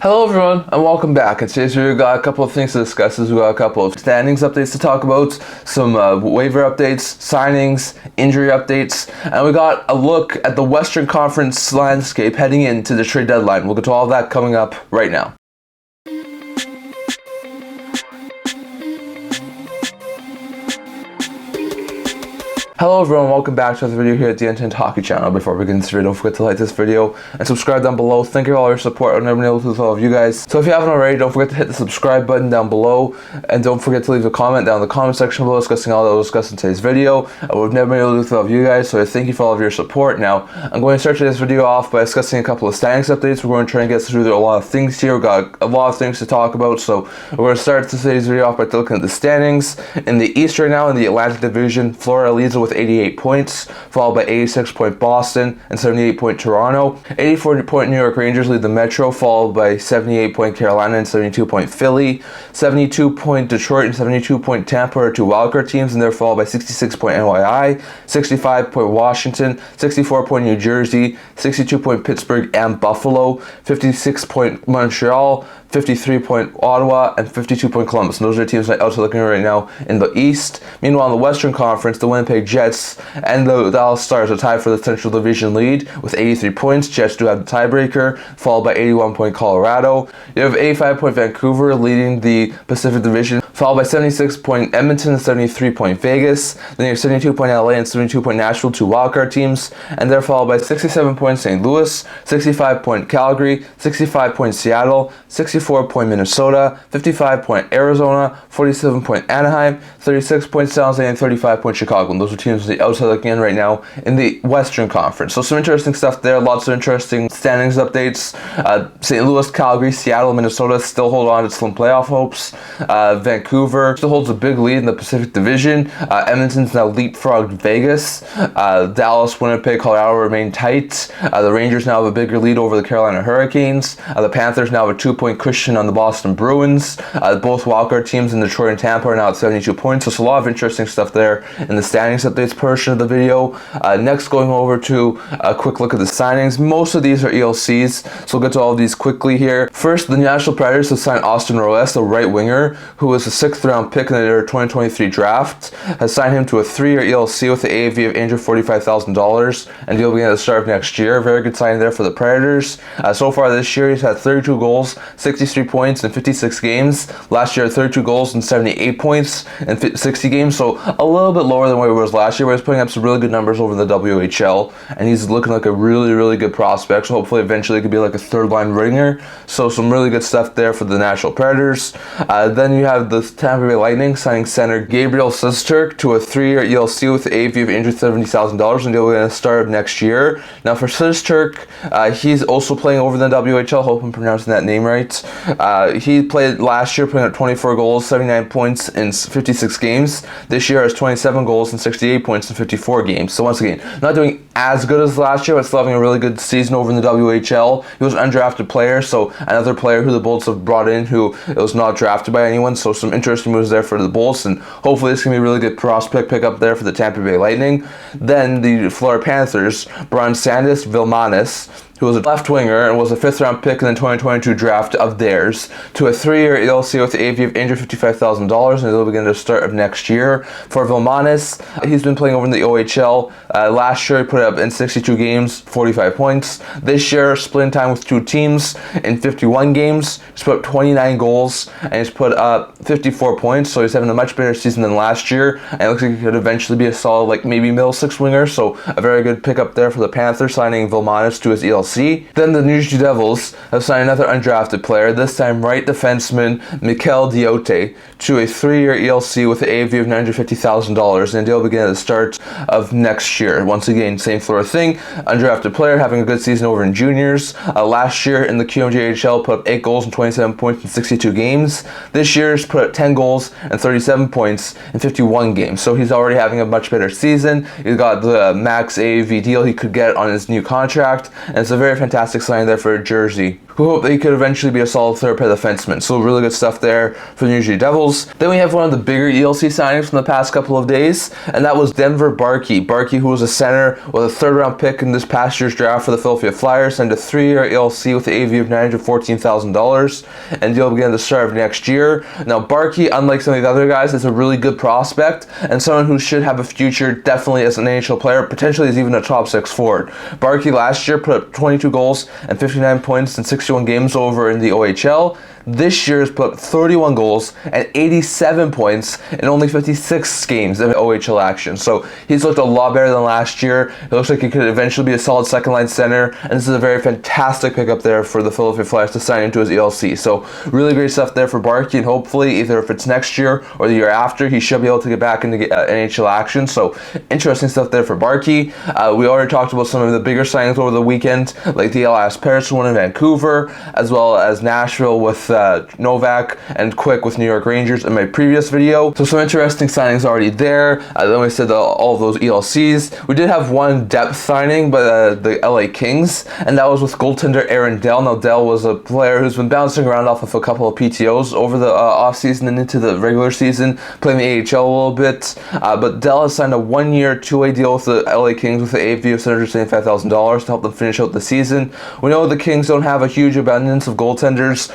Hello everyone and welcome back. In today's video we got a couple of things to discuss. We got a couple of standings updates to talk about, some waiver updates, signings, injury updates, and we got a look at the Western Conference landscape heading into the trade deadline. We'll get to all of that coming up right now. Hello everyone, welcome back to another video here at the Intent Hockey channel. Before we begin this video, don't forget to like this video and subscribe down below. Thank you for all your support. I've never been able to with all of you guys. So if you haven't already, don't forget to hit the subscribe button down below, and don't forget to leave a comment down in the comment section below discussing all that we'll discuss in today's video. We've never been able to do with all of you guys, so I thank you for all of your support. Now, I'm going to start today's video off by discussing a couple of standings updates. We're going to try and get through a lot of things here. We've got a lot of things to talk about, so we're going to start today's video off by looking at the standings. In the East right now, in the Atlantic Division, Florida leads it with 88 points. Followed by 86-point Boston and 78-point Toronto. 84-point New York Rangers lead the Metro, followed by 78-point Carolina and 72-point Philly. 72-point Detroit and 72-point Tampa are two wildcard teams, and they're followed by 66-point NYI, 65-point Washington, 64-point New Jersey, 62-point Pittsburgh and Buffalo, 56-point Montreal, 53-point Ottawa, and 52-point Columbus. And those are the teams that are looking right now in the East. Meanwhile, in the Western Conference, the Winnipeg Jets and the Dallas Stars are tied for the Central Division lead with 83 points. Jets do have the tiebreaker, followed by 81-point Colorado. You have 85-point Vancouver leading the Pacific Division, followed by 76-point Edmonton and 73-point Vegas. Then you have 72-point LA and 72-point Nashville, two wildcard teams. And they're followed by 67-point St. Louis, 65-point Calgary, 65-point Seattle, 64-point Minnesota, 55-point Arizona, 47-point Anaheim, 36-point San Jose, and 35-point Chicago. And those are teams on the outside looking in right now in the Western Conference. So some interesting stuff there, lots of interesting standings updates. St. Louis, Calgary, Seattle, Minnesota still hold on to some playoff hopes. Vancouver still holds a big lead in the Pacific Division. Edmonton's now leapfrogged Vegas. Dallas, Winnipeg, Colorado remain tight. The Rangers now have a bigger lead over the Carolina Hurricanes. The Panthers now have a 2-point cushion on the Boston Bruins. Both wildcard teams in Detroit and Tampa are now at 72 points. So it's a lot of interesting stuff there in the standings updates portion of the video. Next, going over to a quick look at the signings. Most of these are ELCs, so we'll get to all of these quickly here. First, the Nashville Predators have signed Austin Roes, a right winger, who was a 6th round pick in their 2023 draft. Has signed him to a 3-year ELC with the AAV of $845,000, and he'll begin at the start of next year. Very good signing there for the Predators. So far this year, he's had 32 goals, 63 points in 56 games. Last year, 32 goals and 78 points in 60 games, so a little bit lower than what he was last year, but he's putting up some really good numbers over the WHL, and he's looking like a really good prospect, so hopefully eventually he could be like a third-line ringer. So some really good stuff there for the Nashville Predators. Then you have the Tampa Bay Lightning signing center Gabriel Sesturk to a 3-year ELC with the AAV of $870,000, and he'll be going to start next year. Now for Sesturk, he's also playing over the WHL, hope I'm pronouncing that name right. He played last year, putting up 24 goals, 79 points in 56 games. This year has 27 goals and 68 points in 54 games. So once again, not doing as good as last year, but still having a really good season over in the WHL. He was an undrafted player, so another player who the Bolts have brought in who was not drafted by anyone. So some interesting moves there for the Bolts, and hopefully this can be a really good prospect pickup there for the Tampa Bay Lightning. Then the Florida Panthers, Brian Sandis Vilmanis, who was a left winger and was a 5th round pick in the 2022 draft of theirs, to a 3-year ELC with the AAV of $855,000, and it'll begin the start of next year. For Vilmanis, he's been playing over in the OHL. Last year he put up in 62 games, 45 points. This year, splitting time with two teams in 51 games. He's put up 29 goals, and he's put up 54 points, so he's having a much better season than last year, and it looks like he could eventually be a solid, like maybe middle 6 winger, so a very good pickup there for the Panthers, signing Vilmanis to his ELC. Then the New Jersey Devils have signed another undrafted player, this time right defenseman Mikel Diote, to a 3-year ELC with an AAV of $950,000, and they'll begin at the start of next year. Once again, same sort of thing, undrafted player having a good season over in juniors. Last year in the QMJHL put up 8 goals and 27 points in 62 games. This year he's put up 10 goals and 37 points in 51 games, so he's already having a much better season. He's got the max AAV deal he could get on his new contract, and it's a very fantastic sign there for Jersey, who hope that he could eventually be a solid third pair defenseman. So really good stuff there for the New Jersey Devils. Then we have one of the bigger ELC signings from the past couple of days, and that was Denver Barkey. Barkey, who was a center with a third-round pick in this past year's draft for the Philadelphia Flyers, signed a 3-year ELC with the AV of $914,000, and deal began to start of next year. Now, Barkey, unlike some of the other guys, is a really good prospect and someone who should have a future definitely as an NHL player, potentially as even a top 6 forward. Barkey last year put up 22 goals and 59 points in 61 games over in the OHL. This year has put up 31 goals and 87 points in only 56 games of OHL action. So he's looked a lot better than last year. It looks like he could eventually be a solid second-line center, and this is a very fantastic pickup there for the Philadelphia Flyers to sign into his ELC. So really great stuff there for Barkey, and hopefully either if it's next year or the year after, he should be able to get back into NHL action. So interesting stuff there for Barkey. We already talked about some of the bigger signings over the weekend, like the Elias Pettersson one in Vancouver, as well as Nashville with Novak, and Quick with New York Rangers in my previous video. So some interesting signings already there. Then we said all of those ELCs. We did have one depth signing by the LA Kings, and that was with goaltender Aaron Dell. Now Dell was a player who's been bouncing around off of a couple of PTOs over the offseason and into the regular season, playing the AHL a little bit. But Dell has signed a 1-year 2-way deal with the LA Kings with the AV of $775,000 to help them finish out the season. We know the Kings don't have a huge abundance of goaltenders.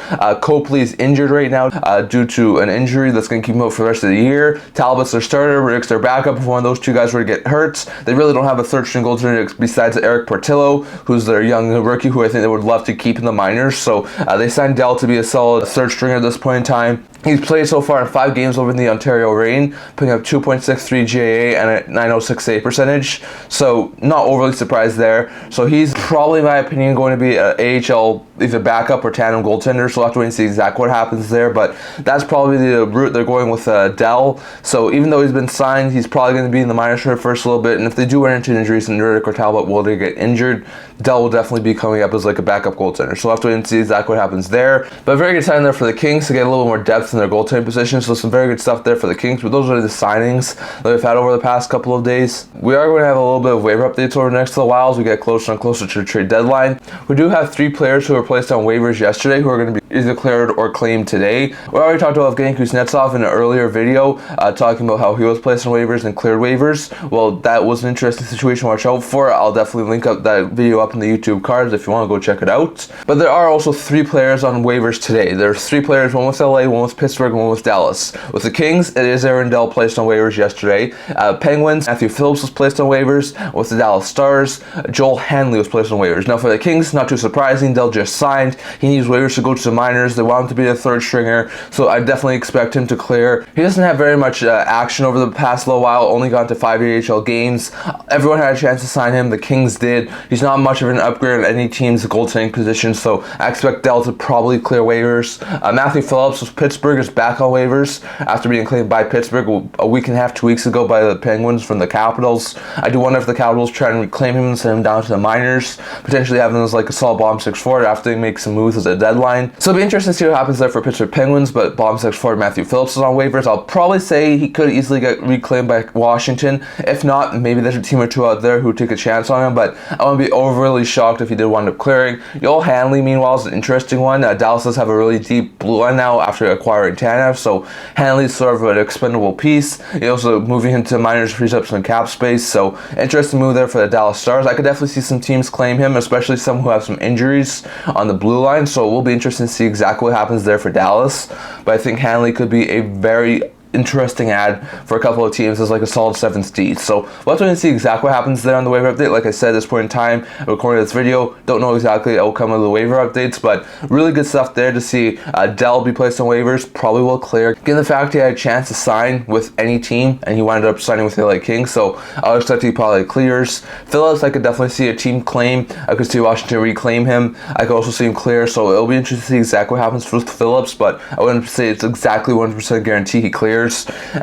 Copley's injured right now due to an injury that's going to keep him out for the rest of the year. Talbot's their starter, Rick's their backup. If one of those two guys were to get hurt, they really don't have a third-string goaltender besides Eric Portillo, who's their young rookie, who I think they would love to keep in the minors. So they signed Dell to be a solid third stringer at this point in time. He's played so far in 5 games over in the Ontario Reign, putting up 2.63 GAA and a .906 save percentage. So not overly surprised there. So he's probably, in my opinion, going to be an AHL either backup or tandem goaltender. So we'll have to wait and see exactly what happens there. But that's probably the route they're going with Dell. So even though he's been signed, he's probably going to be in the minors for the first little bit. And if they do run into injuries and Rick or Talbot will get injured, Dell will definitely be coming up as like a backup goaltender. So we'll have to wait and see exactly what happens there. But very good sign there for the Kings to get a little more depth in their goaltending position. So some very good stuff there for the Kings. But those are the signings that we've had over the past couple of days. We are going to have a little bit of waiver updates over the next little while as we get closer and closer to the trade deadline. We do have 3 players who were placed on waivers yesterday who are going to be either declared or claimed today. We already talked about Evgeny Kuznetsov in an earlier video talking about how he was placed on waivers and cleared waivers. Well, that was an interesting situation to watch out for. I'll definitely link up that video up in the YouTube cards if you want to go check it out. But there are also 3 players on waivers today. There's 3 players, one with LA, one with Pittsburgh, and one with Dallas. With the Kings, it is Aaron Dell placed on waivers yesterday. Penguins, Matthew Phillips was placed on waivers. With the Dallas Stars, Joel Hanley was placed on waivers. Now for the Kings, not too surprising, Dell just signed. He needs waivers to go to the minors. They want him to be a third stringer, so I definitely expect him to clear. He doesn't have very much action over the past little while, only gone to 5 AHL games. Everyone had a chance to sign him. The Kings did. He's not much of an upgrade on any team's goaltending position, so I expect Dell to probably clear waivers. Matthew Phillips with Pittsburgh is back on waivers after being claimed by Pittsburgh a week and a half, 2 weeks ago by the Penguins from the Capitals. I do wonder if the Capitals try and reclaim him and send him down to the minors, potentially having him as like a solid bottom 6 forward after they make some moves at the deadline. So it'll be interesting to see what happens there for Pittsburgh Penguins, but bottom 6 forward Matthew Phillips is on waivers. I'll probably say he could easily get reclaimed by Washington. If not, maybe there's a team or two out there who take a chance on him, but I wouldn't be overly shocked if he did wind up clearing. Joel Hanley, meanwhile, is an interesting one. Dallas does have a really deep blue line now after acquiring Tanev, so Hanley's sort of an expendable piece. He also moving him to minors frees up some cap space, so interesting move there for the Dallas Stars. I could definitely see some teams claim him, especially some who have some injuries on the blue line, so it will be interesting to see exactly what happens there for Dallas. But I think Hanley could be a very interesting ad for a couple of teams as like a solid 7th D. So we'll have to see exactly what happens there on the waiver update. Like I said, at this point in time, recording this video, don't know exactly the outcome of the waiver updates, but really good stuff there to see Dell be placed on waivers, probably will clear. Given the fact he had a chance to sign with any team, and he wound up signing with the LA Kings, so I'll expect he probably clears. Phillips, I could definitely see a team claim. I could see Washington reclaim him. I could also see him clear, so it'll be interesting to see exactly what happens with Phillips, but I wouldn't say it's exactly 100% guarantee he clears.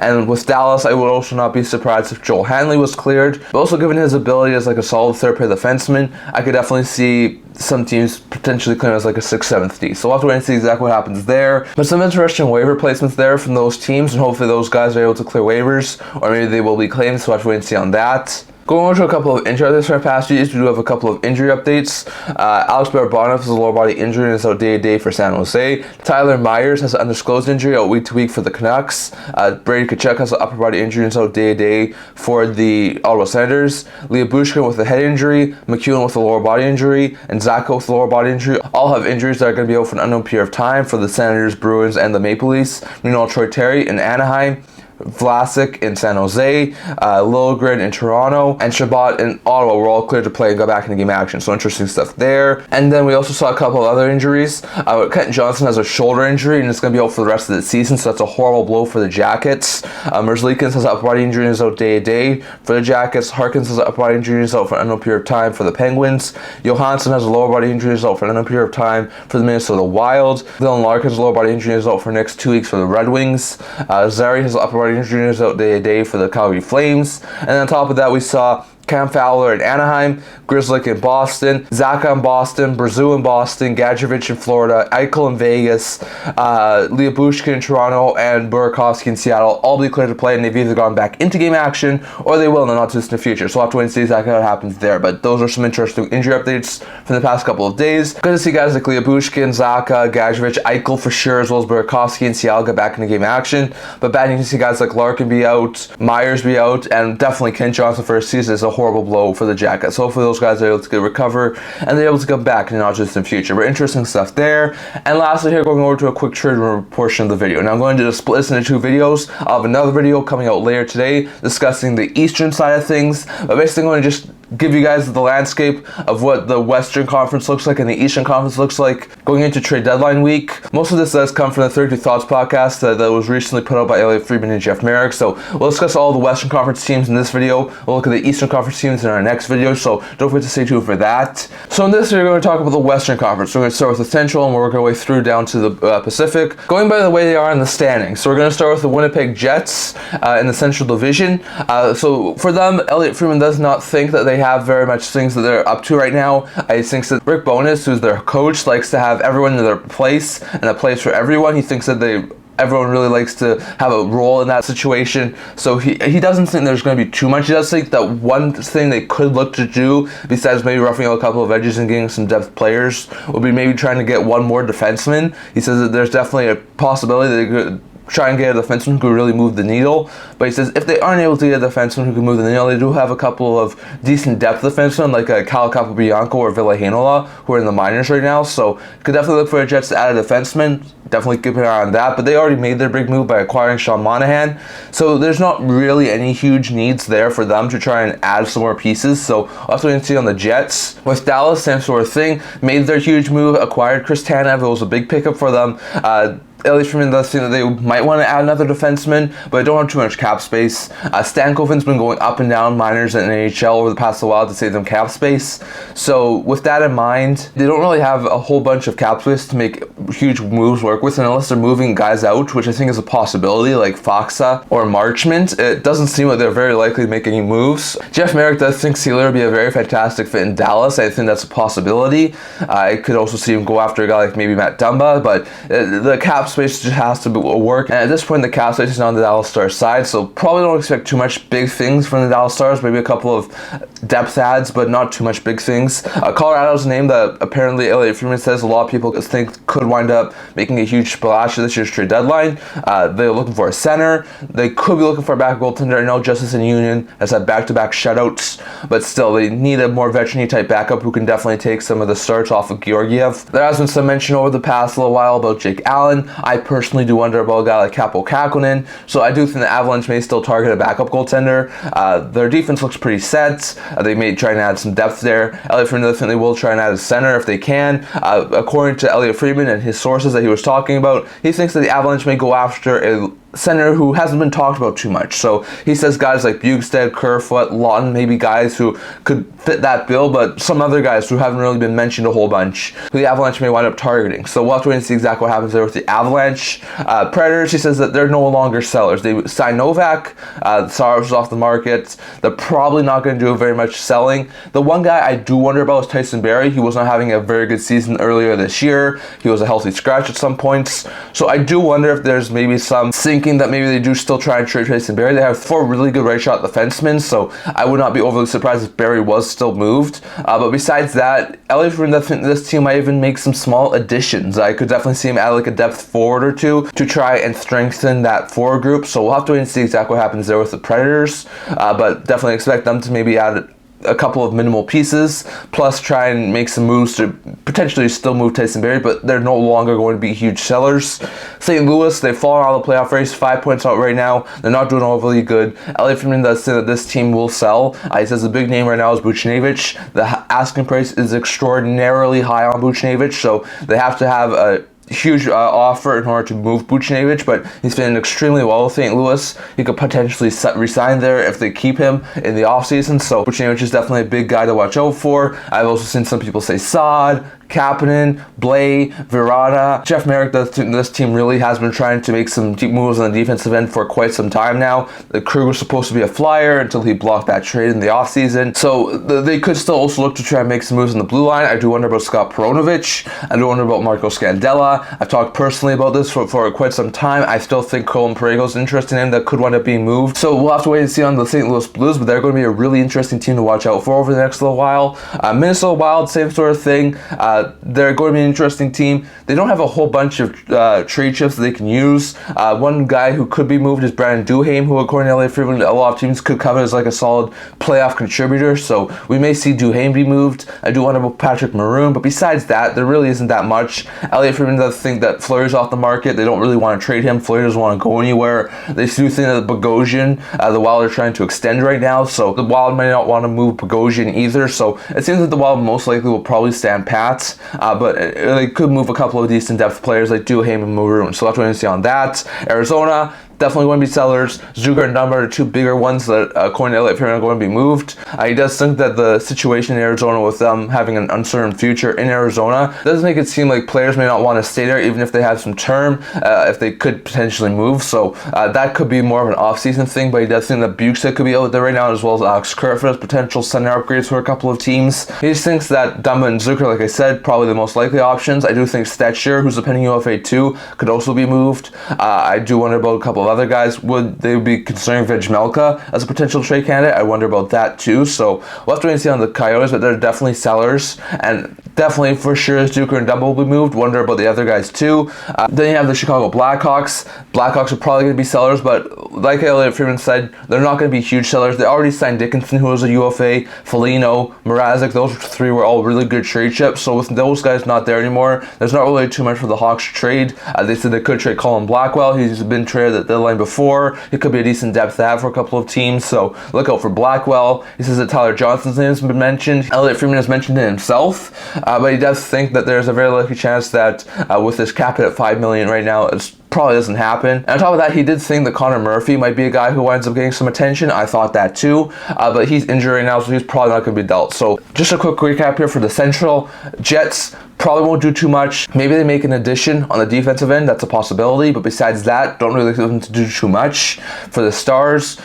And with Dallas, I would also not be surprised if Joel Hanley was cleared. But also given his ability as like a solid third pair defenseman, I could definitely see some teams potentially claim as like a 6th, 7th D. So we'll have to wait and see exactly what happens there. But some interesting waiver placements there from those teams, and hopefully those guys are able to clear waivers, or maybe they will be claimed, so we'll have to wait and see on that. Going on to a couple of injury updates from our past years, we do have a couple of injury updates. Alex Barabanov has a lower body injury and is out day-to-day for San Jose. Tyler Myers has an undisclosed injury out week-to-week for the Canucks. Brady Tkachuk has an upper body injury and is out day-to-day for the Ottawa Senators. Leah Bushkin with a head injury, McEwen with a lower body injury, and Zacho with a lower body injury. All have injuries that are going to be out for an unknown period of time for the Senators, Bruins, and the Maple Leafs. Meanwhile, Troy Terry in Anaheim, Vlasic in San Jose, Liljegren in Toronto, and Shabbat in Ottawa were all cleared to play and got back into game action. So interesting stuff there. And then we also saw a couple of other injuries. Kenton Johnson has a shoulder injury and it's going to be out for the rest of the season, so that's a horrible blow for the Jackets. Merzlikins has an upper body injury and is out day-to-day for the Jackets. Harkins has an upper body injury and is out for an unknown period of time for the Penguins. Johansson has a lower body injury and is out for an unknown period of time for the Minnesota Wild. Dylan Larkin has a lower body injury and is out for the next 2 weeks for the Red Wings. Zary has an upper body injury and is out day-to-day for the Calgary Flames. And then on top of that, we saw Cam Fowler in Anaheim, Grzelcyk in Boston, Zacha in Boston, Brazeau in Boston, Gadjevich in Florida, Eichel in Vegas, Leah Bushkin in Toronto, and Burakovsky in Seattle all be cleared to play, and they've either gone back into game action or they will in the not too distant future. So we'll have to wait and see exactly what happens there. But those are some interesting injury updates from the past couple of days. Good to see guys like Leah Bushkin, Zacha, Gadjevich, Eichel for sure, as well as Burakovsky and Seattle get back into game action. But bad news to see guys like Larkin be out, Myers be out, and definitely Kent Johnson for a season is a horrible blow for the Jackets. So hopefully those guys are able to recover and they're able to come back in the not just in the future. But interesting stuff there. And lastly here, going over to a quick trade rumor portion of the video. Now I'm going to split this into two videos. I'll have another video coming out later today discussing the Eastern side of things. But basically I'm going to just give you guys the landscape of what the Western Conference looks like and the Eastern Conference looks like going into trade deadline week. Most of this does come from the 32 Thoughts podcast that was recently put out by Elliot Friedman and Jeff Merrick. So we'll discuss all the Western Conference teams in this video. We'll look at the Eastern Conference teams in our next video, so don't forget to stay tuned for that. So in this video, we're going to talk about the Western Conference. So we're going to start with the Central and we'll work our way through down to the Pacific, going by the way they are in the standings. So we're going to start with the Winnipeg Jets in the Central Division. So for them, Elliot Friedman does not think that they have very much things that they're up to right now. He thinks that Rick Bowness, who's their coach, likes to have everyone in their place and a place for everyone. He thinks that everyone really likes to have a role in that situation. So he doesn't think there's going to be too much. He does think that one thing they could look to do, besides maybe roughing out a couple of edges and getting some depth players, would be maybe trying to get one more defenseman. He says that there's definitely a possibility they could try and get a defenseman who could really move the needle. But he says if they aren't able to get a defenseman who can move the needle, they do have a couple of decent depth defensemen like Cal Capobianco or Ville Heinola who are in the minors right now. So could definitely look for the Jets to add a defenseman. Definitely keep an eye on that. But they already made their big move by acquiring Sean Monahan. So there's not really any huge needs there for them to try and add some more pieces. So also we can see on the Jets. With Dallas, same sort of thing. Made their huge move, acquired Chris Tanev. It was a big pickup for them. Elliot Friedman does think that they might want to add another defenseman, but they don't have too much cap space. Stankoven's been going up and down minors in NHL over the past while to save them cap space. So with that in mind, they don't really have a whole bunch of cap space to make huge moves work with, and unless they're moving guys out, which I think is a possibility, like Faksa or Marchment, it doesn't seem like they're very likely to make any moves. Jeff Merrick does think Sealer would be a very fantastic fit in Dallas. I think that's a possibility. I could also see him go after a guy like maybe Matt Dumba, but the cap space just has to work, and at this point the cap space is not on the Dallas Stars side, so probably don't expect too much big things from the Dallas Stars. Maybe a couple of depth adds, but not too much big things. Colorado's a name that apparently Elliot Friedman says a lot of people think could wind up making a huge splash at this year's trade deadline. They're looking for a center. They could be looking for a backup goaltender. I know Justice in Union has had back-to-back shutouts, but still they need a more veteran type backup who can definitely take some of the starts off of Georgiev. There has been some mention over the past little while about Jake Allen. I personally do wonder about a guy like Kaapo Kähkönen, so I do think the Avalanche may still target a backup goaltender. Their defense looks pretty set. They may try and add some depth there. Elliot Friedman, I think they will try and add a center if they can. According to Elliot Friedman and his sources that he was talking about, he thinks that the Avalanche may go after a center who hasn't been talked about too much. So he says guys like Bjugstad, Kerfoot, Lawton, maybe guys who could fit that bill, but some other guys who haven't really been mentioned a whole bunch who the Avalanche may wind up targeting. So we'll have to wait and see exactly what happens there with the Avalanche. Predators, he says that they're no longer sellers. They signed Novak, Saros was off the market. They're probably not going to do very much selling. The one guy I do wonder about is Tyson Barrie. He was not having a very good season earlier this year. He was a healthy scratch at some points. So I do wonder if there's maybe some sinking thinking that maybe they do still try and trade Tyson Barrie. They have 4 really good right shot defensemen, so I would not be overly surprised if Barrie was still moved. But besides that, Elliot Friedman, I think this team might even make some small additions. I could definitely see him add like a depth forward or two to try and strengthen that forward group. So we'll have to wait and see exactly what happens there with the Predators. But definitely expect them to maybe add a couple of minimal pieces, plus try and make some moves to potentially still move Tyson Barrie, but they're no longer going to be huge sellers. St. Louis, they've fallen out of the playoff race, 5 points out right now. They're not doing overly good. Elliot Friedman does say that this team will sell. He says the big name right now is Buchnevich. The asking price is extraordinarily high on Buchnevich, so they have to have a huge offer in order to move Buchnevich, but he's been extremely well with St. Louis. He could potentially resign there if they keep him in the offseason, so Buchnevich is definitely a big guy to watch out for. I've also seen some people say Saad, Kapanen, Blais, Virana. Jeff Merrick does think this team really has been trying to make some deep moves on the defensive end for quite some time now. The Krug was supposed to be a flyer until he blocked that trade in the offseason. So they could still also look to try and make some moves on the blue line. I do wonder about Scott Perunovich. I do wonder about Marco Scandella. I've talked personally about this for quite some time. I still think Colin Parayko's interested in him that could wind up being moved. So we'll have to wait and see on the St. Louis Blues, but they're going to be a really interesting team to watch out for over the next little while. Minnesota Wild, same sort of thing. They're going to be an interesting team. They don't have a whole bunch of trade chips that they can use. One guy who could be moved is Brandon Duhaime, who according to LA Friedman, a lot of teams could cover as like a solid playoff contributor. So we may see Duhaime be moved. I do wonder about Patrick Maroon, but besides that, there really isn't that much. LA Friedman does think that Fleury's off the market. They don't really want to trade him. Fleury doesn't want to go anywhere. They do think that Bogosian, the Wild are trying to extend right now, so the Wild might not want to move Bogosian either. So it seems that the Wild most likely will probably stand pat. But they could move a couple of decent depth players like Duhaime and Maroon. So that's what we're going to see on that. Arizona, definitely going to be sellers. Zucker and Dunbar are 2 bigger ones that, according to Elliot Friedman, are going to be moved. He does think that the situation in Arizona, with them having an uncertain future in Arizona, does make it seem like players may not want to stay there, even if they have some term, if they could potentially move. So that could be more of an off-season thing, but he does think that Bukestad could be out there right now, as well as Alex Kerfoot as potential center upgrades for a couple of teams. He just thinks that Dunbar and Zucker, like I said, probably the most likely options. I do think Stetcher, who's a pending UFA 2, could also be moved. I do wonder about a couple of other guys. Would they be considering Vejmelka as a potential trade candidate? I wonder about that too. So we'll have to wait and see on the Coyotes, but they're definitely sellers, and definitely for sure Zucker and Dunbar will be moved. Wonder about the other guys too. Then you have the Chicago Blackhawks. Blackhawks are probably going to be sellers, but like Elliot Friedman said, they're not going to be huge sellers. They already signed Dickinson, who was a UFA, Foligno, Mrazek. Those 3 were all really good trade chips. So with those guys not there anymore, there's not really too much for the Hawks to trade. They said they could trade Colin Blackwell. He's been traded at the deadline before. It could be a decent depth to have for a couple of teams, so look out for Blackwell. He says that Tyler Johnson's name has been mentioned. Elliot Friedman has mentioned it himself, but he does think that there's a very likely chance that with this cap hit at $5 million right now, it's probably doesn't happen. And on top of that, he did think that Connor Murphy might be a guy who winds up getting some attention. I thought that too, but he's injured right now, so he's probably not going to be dealt. So just a quick recap here for the Central. Jets probably won't do too much. Maybe they make an addition on the defensive end. That's a possibility, but besides that, don't really expect them to do too much. For the Stars,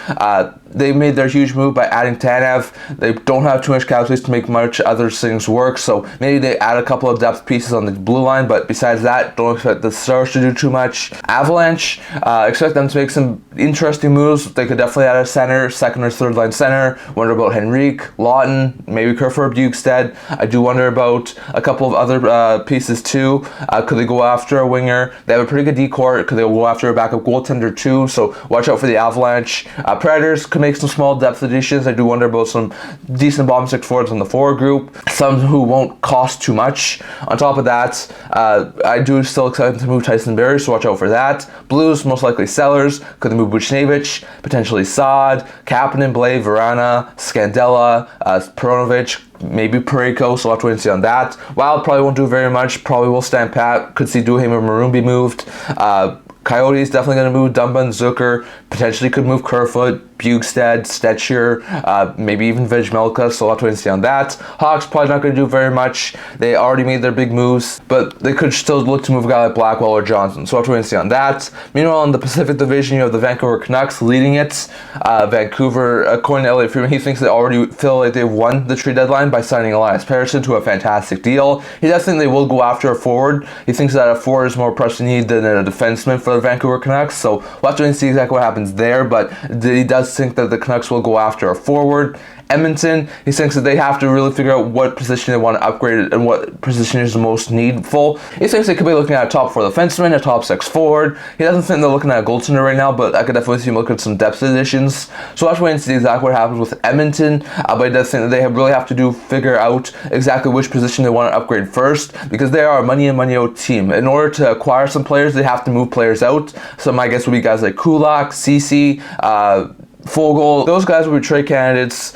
they made their huge move by adding Tanev. They don't have too much cap space to make much other things work, so maybe they add a couple of depth pieces on the blue line, but besides that, don't expect the Stars to do too much. Avalanche, expect them to make some interesting moves. They could definitely add a center, second or third line center. Wonder about Henrique, Lawton, maybe Kerfoot, Bukestad. I do wonder about a couple of other pieces too. Could they go after a winger? They have a pretty good decor. Could they go after a backup goaltender too? So watch out for the Avalanche. Predators could make some small depth additions. I do wonder about some decent bottom 6 forwards on the forward group. Some who won't cost too much. On top of that, I do still expect them to move Tyson Barrie, so watch out for that. Blues, most likely sellers. Could they move Buchnevich? Potentially Saad, Kapanen, Blais, Virana, Scandella, Perunovich, maybe Parayko, so we'll have to wait and see on that. Wild probably won't do very much, probably will stand pat. Could see Duhaime or Maroon be moved. Coyotes definitely going to move Dumba and Zucker, potentially could move Kerfoot. Bugstad, Stetcher, maybe even Vejmelka, so we'll have to wait and see on that. Hawks probably not going to do very much. They already made their big moves, but they could still look to move a guy like Blackwell or Johnson, so we'll have to wait and see on that. Meanwhile, in the Pacific Division, you have the Vancouver Canucks leading it. Vancouver, according to Elliot Friedman, he thinks they already feel like they've won the trade deadline by signing Elias Pettersson to a fantastic deal. He does think they will go after a forward. He thinks that a forward is more pressing need than a defenseman for the Vancouver Canucks, so we'll have to wait and see exactly what happens there, but he does think that the Canucks will go after a forward. Edmonton, he thinks that they have to really figure out what position they want to upgrade and what position is the most needful. He thinks they could be looking at a top 4 defenseman, a top 6 forward. He doesn't think they're looking at a goaltender right now, but I could definitely see him look at some depth additions. So I'll have to wait and see exactly what happens with Edmonton, but he does think that they really have to figure out exactly which position they want to upgrade first, because they are a money in, money out team. In order to acquire some players, they have to move players out. So my guess would be guys like Kulak, Ceci, Fogle. Those guys would be trade candidates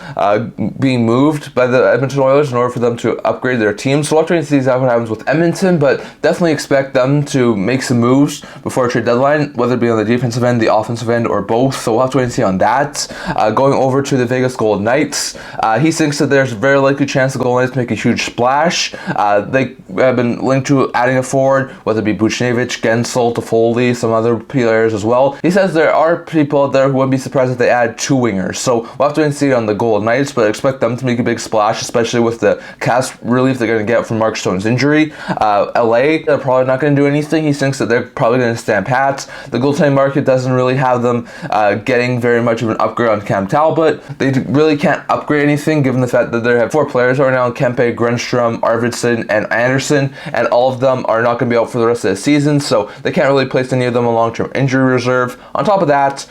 being moved by the Edmonton Oilers in order for them to upgrade their team. So we'll have to wait and see exactly what happens with Edmonton, but definitely expect them to make some moves before a trade deadline, whether it be on the defensive end, the offensive end, or both. So we'll have to wait and see on that. Going over to the Vegas Golden Knights, he thinks that there's a very likely chance the Golden Knights make a huge splash. They have been linked to adding a forward, whether it be Buchnevich, Gensel, Toffoli, some other players as well. He says there are people out there who wouldn't be surprised if they add 2 wingers. So we'll have to wait and see on the Golden Knights, but expect them to make a big splash, especially with the cast relief they're going to get from Mark Stone's injury. LA, they're probably not going to do anything. He thinks that they're probably going to stand pat. The goaltending market doesn't really have them getting very much of an upgrade on Cam Talbot. They really can't upgrade anything given the fact that they have 4 players right now: Kempe, Grundstrom, Arvidsson, and Anderson, and all of them are not going to be out for the rest of the season, so they can't really place any of them on long-term injury reserve. On top of that,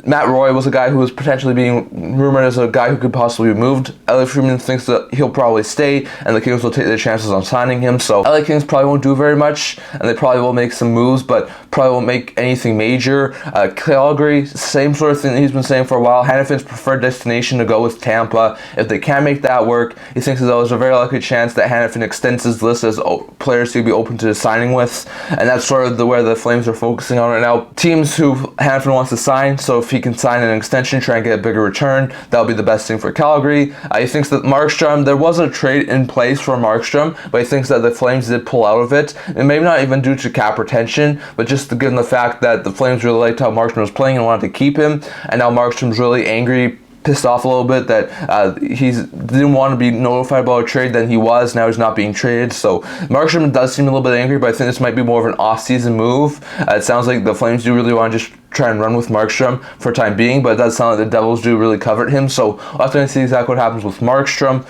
Matt Roy was a guy who was potentially being rumored as a guy who could possibly be moved. Elliot Friedman thinks that he'll probably stay, and the Kings will take their chances on signing him. So LA Kings probably won't do very much, and they probably will make some moves, but probably won't make anything major. Calgary, same sort of thing that he's been saying for a while. Hannafin's preferred destination to go with Tampa. If they can make that work, he thinks that there's a very likely chance that Hannafin extends his list as players he'd be open to signing with, and that's sort of where the Flames are focusing on right now. Teams who Hannafin wants to sign, so if he can sign an extension, try and get a bigger return, that'll be the best thing for Calgary. He thinks that Markstrom, there was a trade in place for Markstrom, but he thinks that the Flames did pull out of it, and maybe not even due to cap retention, but just given the fact that the Flames really liked how Markstrom was playing and wanted to keep him, and now Markstrom's really angry, pissed off a little bit that he didn't want to be notified about a trade, then he was. Now he's not being traded. So Markstrom does seem a little bit angry, but I think this might be more of an off-season move. It sounds like the Flames do really want to just try and run with Markstrom for time being, but it does sound like the Devils do really covet him. So we'll have to see exactly what happens with Markstrom.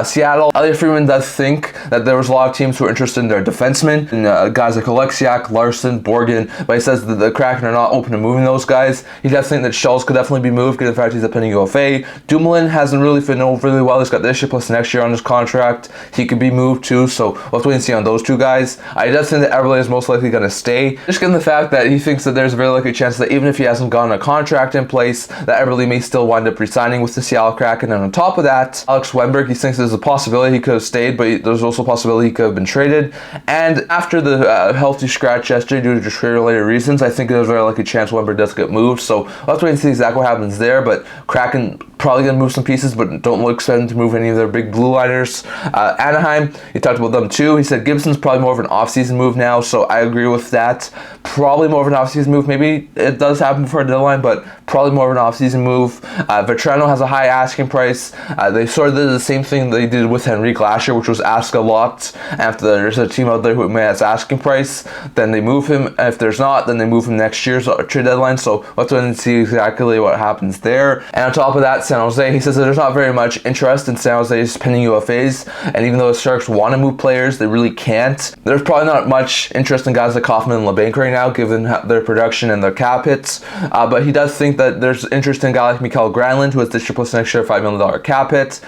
Seattle, Elliot Friedman does think that there was a lot of teams who are interested in their defensemen, and guys like Alexiak, Larson, Borgen, but he says that the Kraken are not open to moving those guys. He does think that Schultz could definitely be moved, given the fact he's a pending UFA. Dumoulin hasn't really fit in really well. He's got this year plus next year on his contract. He could be moved too, so we'll have to wait and see on those 2 guys. He does think that Eberle is most likely going to stay, just given the fact that he thinks that there's a very likely chance that even if he hasn't gotten a contract in place, that Eberle may still wind up resigning with the Seattle Kraken. And on top of that, Alex Wennberg, he thinks there's a possibility he could have stayed, but there's also a possibility he could have been traded. And after the healthy scratch yesterday due to trade-related reasons, I think there's a very likely chance Wennberg does get moved. So we'll have to wait and see exactly what happens there, but Kraken probably going to move some pieces, but don't expect them to move any of their big blue liners. Anaheim, he talked about them too. He said Gibson's probably more of an off-season move now, so I agree with that. Probably more of an off-season move. Maybe it does happen before a deadline, but probably more of an off-season move. Vetrano has a high asking price. They sort of did the same thing they did with Henrique last year, which was ask a lot. After there's a team out there who may have asking price, then they move him. If there's not, then they move him next year's trade deadline. So we'll have to see exactly what happens there. And on top of that, San Jose, he says that there's not very much interest in San Jose's pending UFAs, and even though the Sharks want to move players, they really can't. There's probably not much interest in guys like Kaufman and LeBanc right now, given their production and their cap hits, but he does think that there's interest in a guy like Mikael Granlund, who has this year plus next year $5 million cap hit,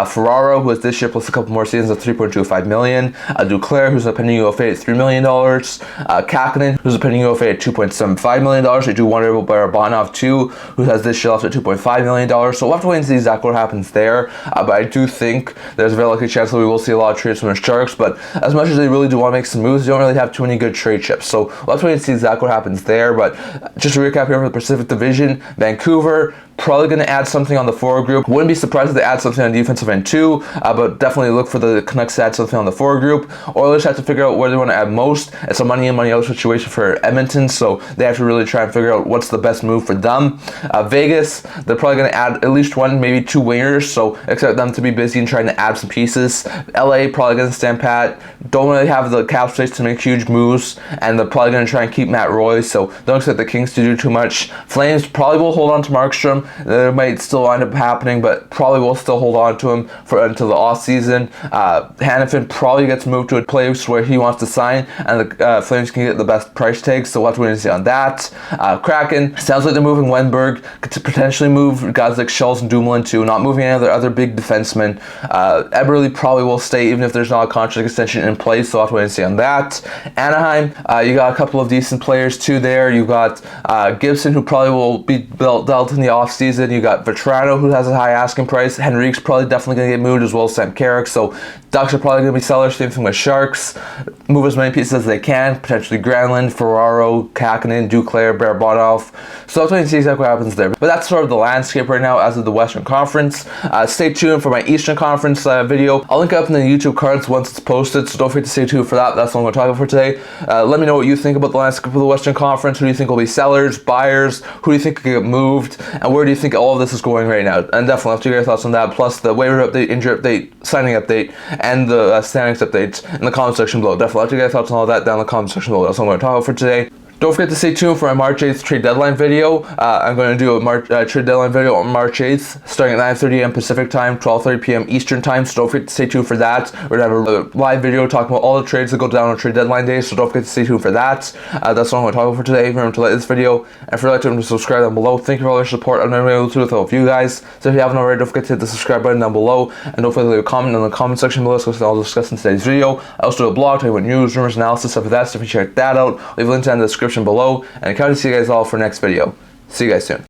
Ferraro, who has this year plus a couple more seasons of $3.25 million, Duclair, who's a pending UFA at $3 million, Kakinen, who's a pending UFA at $2.75 million. I do wonder about Barabanov too, who has this year left at $2.5 million. So we'll have to wait and see exactly what happens there, but I do think there's a very likely chance that we will see a lot of trades from the Sharks, but as much as they really do want to make some moves, they don't really have too many good trade chips. So we'll have to wait and see exactly what happens there. But just to recap here for the Pacific Division, Vancouver, Probably going to add something on the forward group. Wouldn't be surprised if they add something on defensive end too, but definitely look for the Canucks to add something on the forward group. Oilers have to figure out where they want to add most. It's a money in, money out situation for Edmonton, so they have to really try and figure out what's the best move for them. Vegas, they're probably going to add at least one, maybe two wingers, so expect them to be busy and trying to add some pieces. LA probably going to stand pat. Don't really have the cap space to make huge moves, and they're probably going to try and keep Matt Roy, so don't expect the Kings to do too much. Flames probably will hold on to Markstrom. It might still end up happening, but probably will still hold on to him until the off season. Hanifin probably gets moved to a place where he wants to sign, and the Flames can get the best price tag, so we'll have to wait and see on that. Kraken, sounds like they're moving Wenberg to potentially move guys like Schultz and Dumoulin too, not moving any of their other big defensemen. Eberle probably will stay even if there's not a contract extension in place, so we'll have to wait and see on that. Anaheim, you got a couple of decent players too there. You've got Gibson, who probably will be dealt in the offseason. You got Vetrano, who has a high asking price. Henrique's probably definitely going to get moved, as well as Sam Carrick, so Ducks are probably going to be sellers. Same thing with Sharks. Move as many pieces as they can, potentially Granlund, Ferraro, Kakinen, Duclair, Barabanov. So let's wait and see exactly what happens there. But that's sort of the landscape right now as of the Western Conference. Stay tuned for my Eastern Conference video. I'll link it up in the YouTube cards once it's posted, so don't forget to stay tuned for that. That's all I'm going to talk about for today. Let me know what you think about the landscape of the Western Conference. Who do you think will be sellers, buyers? Who do you think could get moved? And where do you think all of this is going right now? And definitely have to get your thoughts on that, plus the waiver update, injury update, signing update, and the standings updates in the comment section below. Definitely have to get your thoughts on all that down in the comment section below. That's all I'm going to talk about for today. Don't forget to stay tuned for my March 8th trade deadline video. I'm going to do a trade deadline video on March 8th, starting at 9:30 a.m. Pacific time, 12:30 p.m. Eastern time, so don't forget to stay tuned for that. We're going to have a live video talking about all the trades that go down on trade deadline day, so don't forget to stay tuned for that. That's what I'm going to talk about for today. Remember to like this video, and if you'd like to subscribe down below. Thank you for all your support. I've never been able to do with all of you guys, so if you haven't already, don't forget to hit the subscribe button down below, and don't forget to leave a comment in the comment section below, so I'll discuss in today's video. I also do a blog talking about news, rumors, analysis, stuff like that, so if you check that out, leave a link down in the description below, and I can't wait to see you guys all for next video. See you guys soon.